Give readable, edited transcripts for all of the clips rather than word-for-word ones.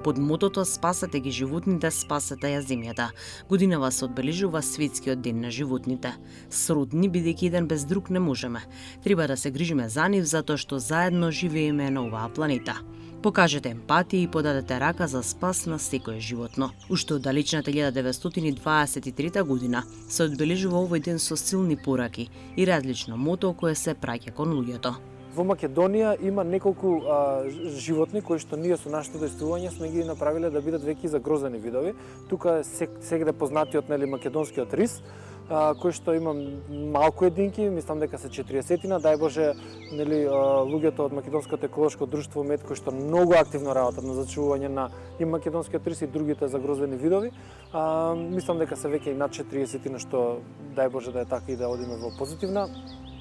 под мотото "Спасете ги животните, спасете ја земјата". Годинава се одбележува Светскиот ден на животните. Сродни, бидејќи еден без друг не можеме. Треба да се грижиме за нив затоа што заедно живееме на оваа планета. Покажете емпатија и подадете рака за спас на секое животно. Уште од далечната 1923 година се одбележува овој ден со силни пораки и различно мото кое се праќа кон луѓето. Во Македонија има неколку животни кои што ние со нашето действување сме ги направиле да бидат веќе загрозени видови. Тука е сегде познатиот македонскиот рис, кој што има малку единки, мислам дека се 40-тина, дај Боже, луѓето од Македонското еколошко друштво МЕД кои што многу активно работат на зачувување на и македонскиот рис и другите загрозени видови. Мислам дека се веќе и над 40-тина, што дај Боже да е така и да одиме во позитивна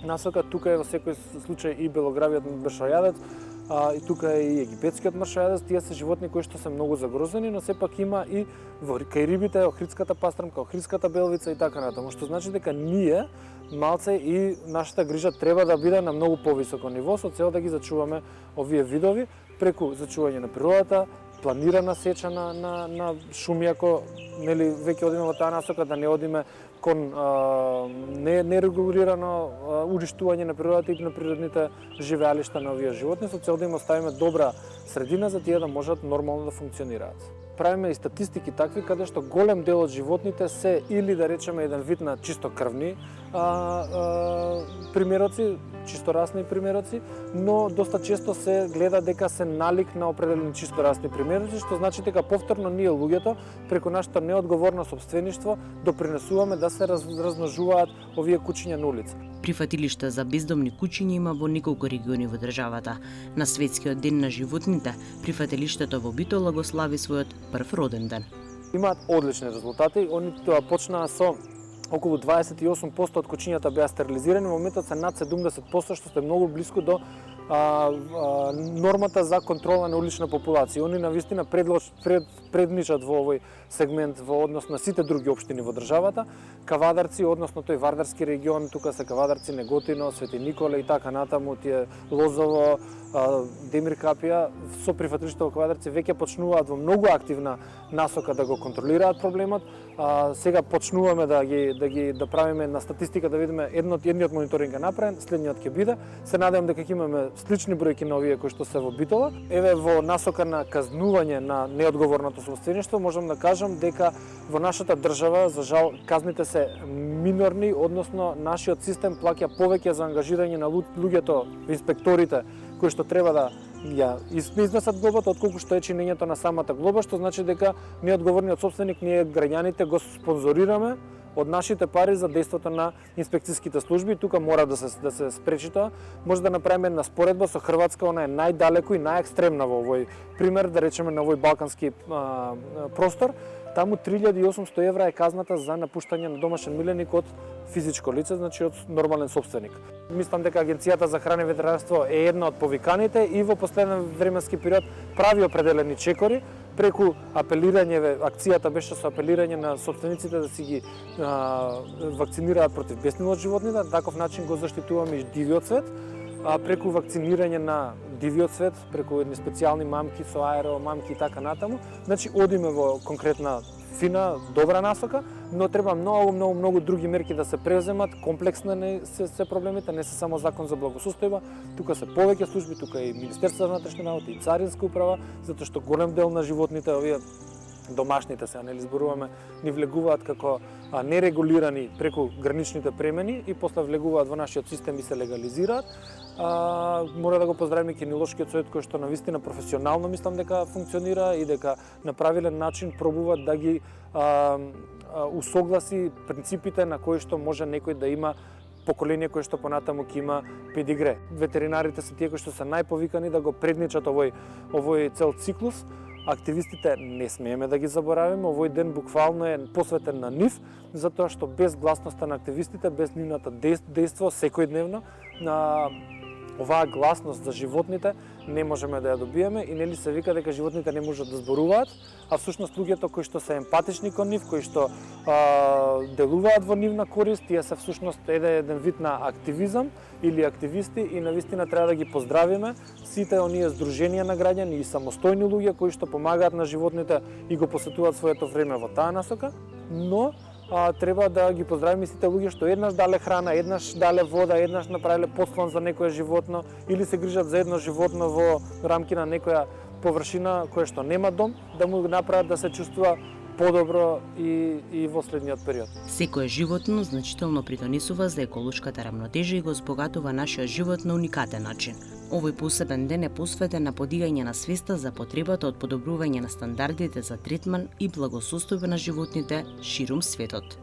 насока. Тука е во секој случај и белогравиот мршојадец, и тука е и египетскиот мршојадец. Тие се животни кои што се многу загрозени, но сепак има и кај рибите охридската пастрмка, охридската белвица и така натаму, што значи дека ние малце и нашата грижа треба да биде на многу повисоко ниво со цел да ги зачуваме овие видови преку зачување на природата, планирана сеча на шуми, ако веќе одиме во таа насока, да не одиме кон нерегулирано уништување на природата и на природните живеалишта на овие животни, со цел да им оставиме добра средина за тие да можат нормално да функционираат. Правиме и статистики такви каде што голем дел од животните се или да речеме еден вид на чисто крвни примероци, чисторасни примероци, но доста често се гледа дека се налик на определени чисторасни примероци, што значи дека повторно ние луѓето преку нашето неодговорно сопствеништво допринесуваме да се размножуваат овие кучиња на улица. Прифатилишта за бездомни кучиња има во неколку региони во државата. На Светскиот ден на животните, прифатилиштето во Битола го слави својот прв роден ден. Имаат одлични резултати. Они тоа почнаа со околу 28% од кучињата беа стерилизирани, во моментот се над 70%, што е многу блиску до нормата за контрола на улична популација. Они навистина предничат во овој сегмент во однос на сите други општини во државата. Кавадарци, односно тој Вардарски регион, тука се Кавадарци, Неготино, Свети Николе и така натаму, тие Лозово, Демир Капија, со прифатилиште во Кавадарци веќе почнуваат во многу активна насока да го контролираат проблемот. Сега почнуваме да правиме на статистика, да видиме едниот мониторинг е направен, следниот ќе биде. Се надевам дека ќе имаме слични бројки на овие кои што се во Битола. Еве во насока на казнување на неодговорното собствеништво можам да кажам дека во нашата држава за жал казните се минорни, односно нашиот систем плаќа повеќе за ангажирање на луѓето, инспекторите кои што треба да ја изнесат глобата, отколку што е чинењето на самата глоба, што значи дека неодговорниот собственик, ние граѓаните го спонзорираме од нашите пари за дејството на инспекцијските служби. Тука мора да се спречи тоа. Може да направиме една споредба со Хрватска, она е најдалеку и најекстремна во овој пример, да речеме на овој балкански простор. Таму 3800 евра е казната за напуштање на домашен миленик од физичко лице, значи од нормален собственик. Мислам дека Агенцијата за храна и ветеринарство е една од повиканите и во последен временски период прави определени чекори преку апелирање, акцијата беше со апелирање на собствениците да си ги вакцинираат против бесмило од животните, на таков начин го заштитуваме и дивиот свет, преку вакцинирање на дивиот свет, преку едни специјални мамки со аеромамки и така натаму. Значи одиме во конкретна фина, добра насока, но треба многу други мерки да се преземат, комплексни се проблемите, не се само закон за благосостојба, тука се повеќе служби, тука и Министерство за внатрешни работи и Царинска управа, затоа што голем дел на животните, овие домашните се, зборуваме, ни влегуваат како нерегулирани преку граничните премени и после влегуваат во нашиот систем и се легализираат. Мора да го поздравиме Кинолошкиот совет кој што навистина професионално мислам дека функционира и дека на правилен начин пробува да ги усогласи принципите на кои што може некој да има поколение кое што понатаму ќе има педигре. Ветеринарите се тие кои што се најповикани да го предничат овој цел циклус. Активистите не смееме да ги заборавиме, овој ден буквално е посветен на нив, затоа што без гласноста на активистите, без нивната дејство секојдневно, Оваа гласност за животните не можеме да ја добиеме и нели се вика дека животните не можат да зборуваат, а всушност луѓето кои што се емпатични кон нив, кои што делуваат во нивна корист, тие се всушност еден вид на активизам или активисти и навистина треба да ги поздравиме сите оние здруженија на граѓани и самостојни луѓе кои што помагаат на животните и го посветуваат своето време во таа насока, но треба да ги поздравиме сите луѓе што еднаш дале храна, еднаш дале вода, еднаш направиле подслон за некое животно или се грижат за едно животно во рамки на некоја површина која што нема дом, да му направат да се чувствува подобро и во следниот период. Секое животно значително придонесува за еколошката рамнотежа и го збогатува нашиот живот на уникатен начин. Овој посебен ден е посветен на подигање на свеста за потребата од подобрување на стандардите за третман и благосостојба на животните ширум светот.